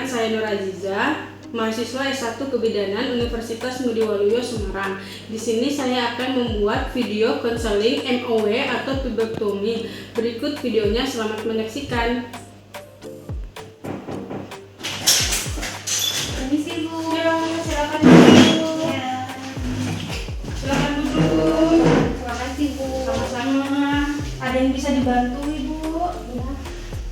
saya Nur Aziza, mahasiswa S1 Kebidanan Universitas Ngudi Waluyo Semarang. Di sini saya akan membuat video konseling MOW atau pubektomi. Berikut videonya, selamat menyaksikan. Permisi Bu. Ya, silakan dulu. Ya. Silakan duduk. Terima kasih Bu. Sama-sama. Ada yang bisa dibantu Ibu? Ya.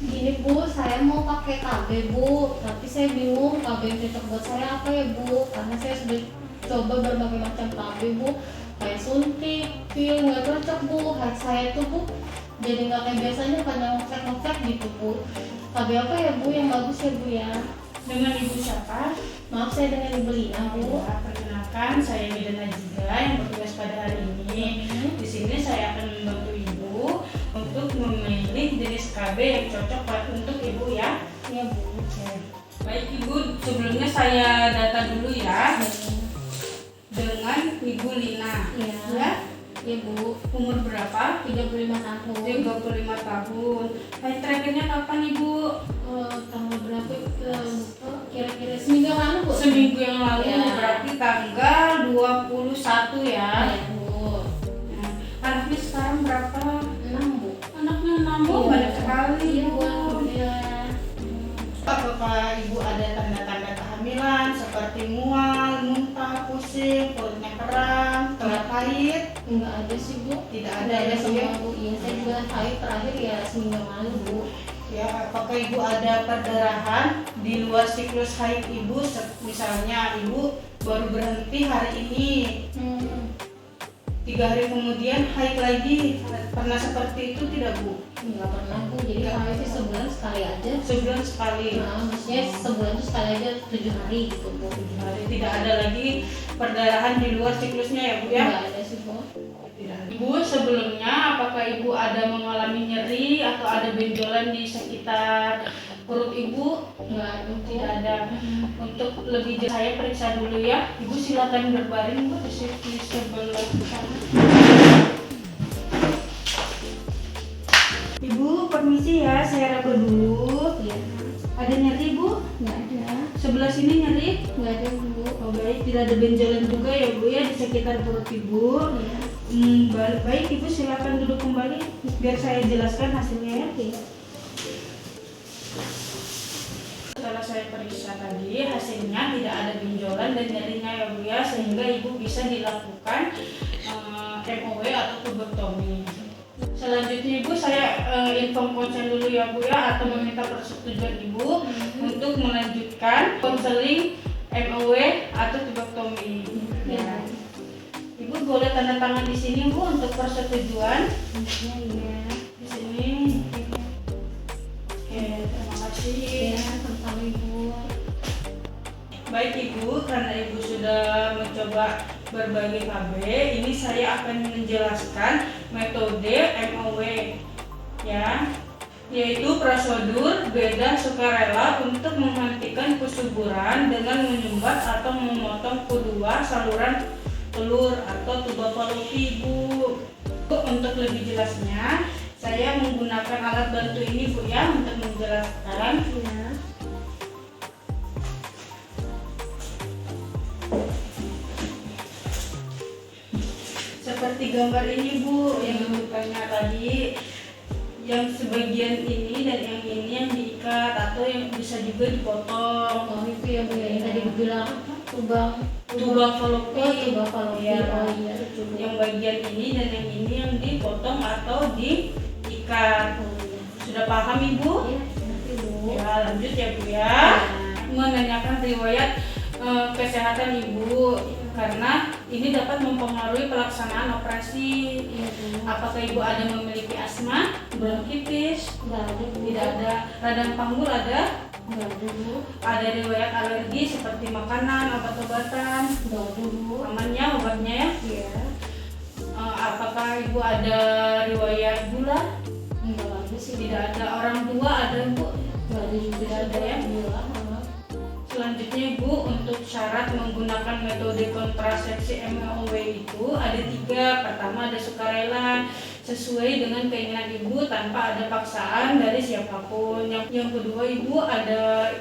Gini Bu, saya mau pakai KB Bu, tapi saya bingung KB yang cocok buat saya apa ya Bu? Karena saya sudah coba berbagai macam KB Bu, kayak suntik, pil, nggak cocok Bu. Hati saya tuh Bu, jadi nggak kayak biasanya pada ngefek gitu Bu. KB apa ya Bu yang bagus ya Bu ya? Dengan Ibu siapa? Maaf, saya dengan Ibu Lina Bu. Ya, perkenalkan saya Midana Aziza yang bertugas pada hari ini. Di sini saya akan membantu Ibu untuk memilih jenis KB yang cocok untuk Ibu ya. Iya Bu. Baik Ibu, sebelumnya saya data dulu ya dengan Ibu Lina. Iya. Ya, Iya Bu. umur berapa? 35 tahun. 35 tahun. Height trackernya kapan Ibu? Tanggal berapa? Kira-kira seminggu yang lalu Bu. Seminggu yang lalu, Ya. berarti tanggal 21 ya. Iya Bu. Nah, anaknya sekarang berapa? 6 Bu. Anaknya 6 Bu, Iya. banyak sekali Iya Bu. Bu. Iya. Apakah Ibu ada tanda-tanda kehamilan seperti mual, muntah, pusing, perutnya kram, telat haid? Enggak ada sih Bu. Tidak ada Nggak ya, Bu, ya? semua Bu. Iya, saya juga haid terakhir ya seminggu yang lalu Bu. Ya, apakah Ibu ada perdarahan di luar siklus haid Ibu? Misalnya Ibu baru berhenti hari ini, 3 hari kemudian haid lagi. Pernah seperti itu tidak Bu? Enggak pernah Bu. Jadi Nggak haid sih pernah. sebulan sekali aja. Sebulan sekali. Nah, maksudnya sebulan itu sekali aja 7 hari gitu Bu. 7 hari. Tidak ada lagi perdarahan di luar siklusnya ya Bu ya? Enggak ada sih Bu. Tidak. Ibu sebelumnya apakah Ibu ada mengalami nyeri atau ada benjolan di sekitar perut Ibu? Enggak ada Bu. Tidak ada. Untuk lebih jelas saya periksa dulu ya. Ibu silakan berbaring Bu di sebelah sana. Ibu permisi ya, saya raba dulu. Iya. Ada nyeri Bu? Enggak ada. Sebelah sini nyeri? Enggak ada Bu. Oh baik, tidak ada benjolan juga ya Bu ya di sekitar perut Ibu. Iya. Baik Ibu, silakan duduk kembali biar saya jelaskan hasilnya ya. Iya. Setelah saya periksa tadi, hasilnya tidak ada benjolan dan nyerinya ya Bu ya, sehingga Ibu bisa dilakukan MOW atau pubektomi. Selanjutnya Ibu, saya inform konsen dulu ya Bu ya, atau meminta persetujuan Ibu untuk melanjutkan konseling MOW atau pubektomi. Ya. Ibu boleh tanda tangan di sini Bu untuk persetujuan. Iya. Di sini. Oke, terima kasih. Iya, sama-sama Ibu. Baik Ibu, karena Ibu sudah mencoba berbagai KB, ini saya akan menjelaskan metode MOW ya, yaitu prosedur beda sukarela untuk menghentikan kesuburan dengan menyumbat atau memotong kedua saluran telur atau tuba fallopi Ibu. Untuk lebih jelasnya, saya menggunakan alat bantu ini Bu ya untuk menjelaskan. Iya. Seperti gambar ini Bu yang Ibu tanya tadi, yang sebagian ini dan yang ini yang diikat atau yang bisa juga dipotong. Oh itu ya Bu ya, yang tadi bilang Tuba fallopi. Oh, tuba fallopi. Ya. Oh iya itu Bu. Yang bagian ini dan yang ini yang dipotong atau diikat. Oh iya. Sudah paham Ibu? Iya, nanti Bu. Ya, lanjut ya Bu ya. Menanyakan riwayat kesehatan Ibu karena ini dapat mempengaruhi pelaksanaan operasi. Iya Bu. Apakah Ibu ada memiliki asma, bronkitis? Enggak ada Bu. Tidak ada. Radang panggul ada? Enggak ada Bu. Ada riwayat alergi seperti makanan, obat-obatan? Enggak ada Bu. Amannya obatnya ya? Iya. Apakah Ibu ada riwayat gula? Enggak ada sih. Tidak ada. Orang tua ada Bu? Enggak ada juga. Tidak ada ya? Iya. Selanjutnya Ibu, untuk syarat menggunakan metode kontrasepsi MOW itu ada 3. Pertama ada sukarela sesuai dengan keinginan Ibu tanpa ada paksaan dari siapapun. Yang kedua Ibu ada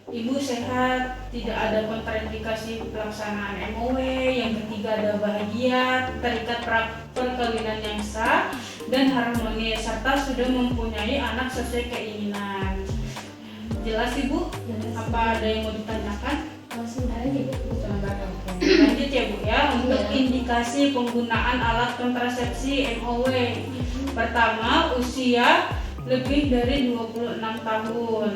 ibu sehat, tidak ada kontraindikasi pelaksanaan MOW. Yang ketiga ada bahagia, terikat perkawinan yang sah dan harmonis, serta sudah mempunyai anak sesuai keinginan. Jelas ibu? Jelas. Apa ada yang mau ditanyakan? Sebenarnya ibu. Lanjut ya bu ya, untuk Iya. indikasi penggunaan alat kontrasepsi MOW. Pertama, usia lebih dari 26 tahun.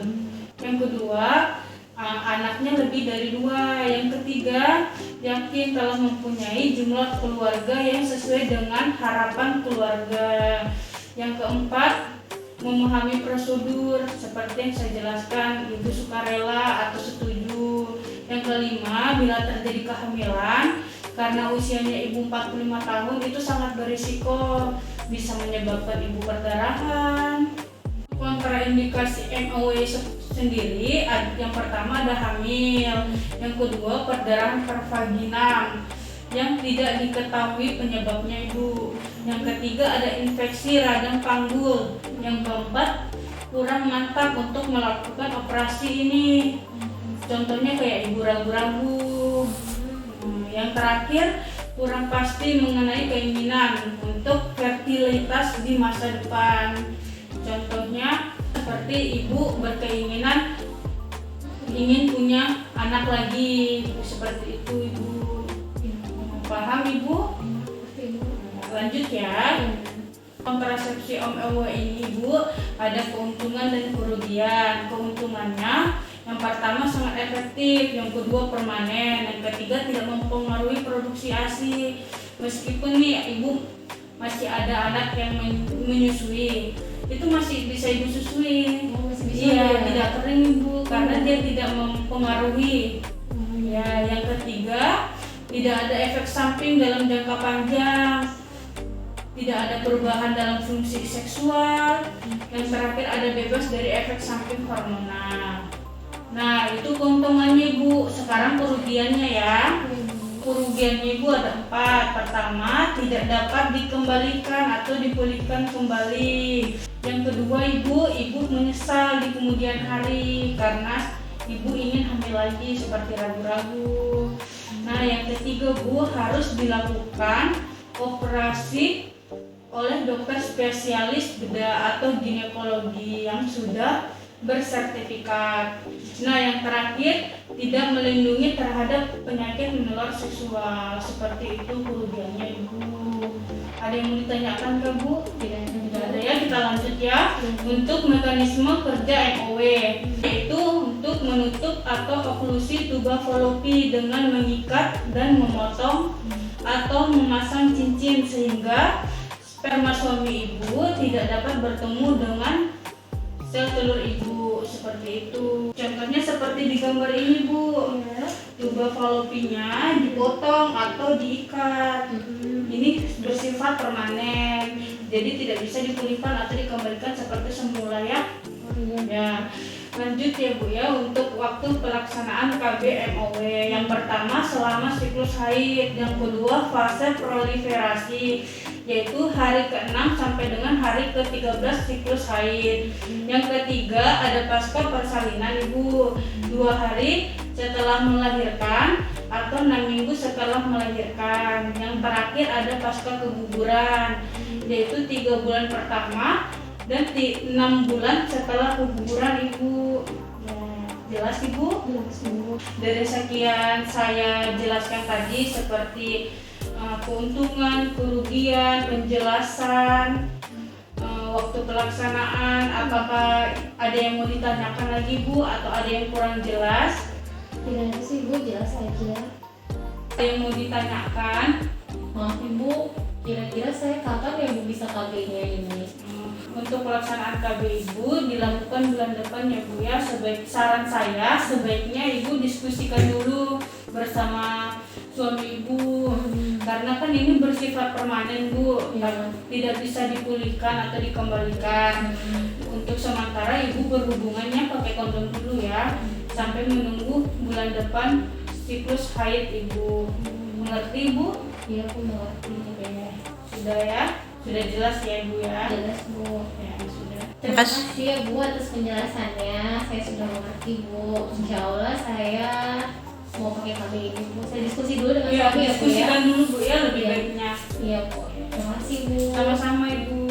Yang kedua, anaknya lebih dari 2. Yang ketiga, yakin telah mempunyai jumlah keluarga yang sesuai dengan harapan keluarga. Yang keempat, memahami prosedur seperti yang saya jelaskan, ibu sukarela atau setuju. Yang kelima, bila terjadi kehamilan karena usianya ibu 45 tahun itu sangat berisiko, bisa menyebabkan ibu perdarahan. Kontraindikasi MOW sendiri, yang pertama ada hamil, yang kedua perdarahan pervaginam yang tidak diketahui penyebabnya ibu, yang ketiga ada infeksi radang panggul, yang keempat kurang mantap untuk melakukan operasi ini, contohnya kayak ibu ragu-ragu. Yang terakhir kurang pasti mengenai keinginan untuk fertilitas di masa depan, contohnya seperti ibu berkeinginan ingin punya anak lagi, seperti itu ibu. Paham ibu? Lanjut ya. Kontrasepsi MOW ini ibu ada keuntungan dan kerugian. Keuntungannya yang pertama sangat efektif, yang kedua permanen, yang ketiga tidak mempengaruhi produksi ASI. Meskipun nih ibu masih ada anak yang menyusui, itu masih bisa ibu susui. Iya, tidak kering ibu karena dia tidak mempengaruhi. Ya, yang ketiga tidak ada efek samping dalam jangka panjang, tidak ada perubahan dalam fungsi seksual, yang terakhir ada bebas dari efek samping hormonal. Nah, itu keuntungannya ibu. Sekarang kerugiannya ya. Kerugiannya ibu ada 4. Pertama, tidak dapat dikembalikan atau dipulihkan kembali. Yang kedua, ibu menyesal di kemudian hari karena ibu ingin hamil lagi, seperti ragu-ragu. Nah, yang ketiga bu, harus dilakukan operasi oleh dokter spesialis bedah atau ginekologi yang sudah bersertifikat. Nah, yang terakhir tidak melindungi terhadap penyakit menular seksual. Seperti itu kerugiannya ibu. Ada yang mau ditanyakan ke bu? Tidak ada ya, kita lanjut ya. Untuk mekanisme kerja MOW, yaitu untuk menutup atau oklusi tuba fallopi dengan mengikat dan memotong atau memasang cincin sehingga sperma suami ibu tidak dapat bertemu dengan sel telur ibu, seperti itu. Contohnya seperti di gambar ini bu, tuba fallopinya dipotong atau diikat. Ini bersifat permanen, jadi tidak bisa dipulihkan atau dikembalikan seperti semula ya. Ya, lanjut ya bu ya, untuk waktu pelaksanaan KB MOW. Yang pertama selama siklus haid, yang kedua fase proliferasi, yaitu hari ke-6 sampai dengan hari ke-13 siklus haid. Yang ketiga ada pasca persalinan ibu, 2 hari setelah melahirkan atau 6 minggu setelah melahirkan. Yang terakhir ada pasca keguguran, yaitu 3 bulan pertama dan 6 bulan setelah keguguran ibu. Jelas ibu? Dari sekian saya jelaskan tadi seperti keuntungan, kerugian, penjelasan, waktu pelaksanaan. Apakah ada yang mau ditanyakan lagi bu atau ada yang kurang jelas? Tidak sih bu, jelas aja. Ada yang mau ditanyakan? Maaf ibu, kira-kira saya kapan ya bu bisa KB-nya ini? Untuk pelaksanaan KB ibu dilakukan bulan depan ya bu ya. Saran saya sebaiknya ibu diskusikan dulu bersama suami ibu, karena kan ini bersifat permanen bu, tidak bisa dipulihkan atau dikembalikan. Untuk sementara ibu berhubungannya pakai kondom dulu ya, sampai menunggu bulan depan siklus haid ibu. Mengerti ibu? Iya aku mengerti. Sudah ya? Sudah jelas ya ibu ya? Jelas bu. Ya sudah. Terima kasih ya Bu atas penjelasannya. Saya sudah mengerti Bu. Insya Allah saya mau pakai KB ini Bu. Saya diskusi dulu dengan Iya, suami ya Bu ya. diskusikan dulu Bu ya lebih Iya. baiknya. Iya Bu. Terima kasih Bu. Sama-sama Ibu.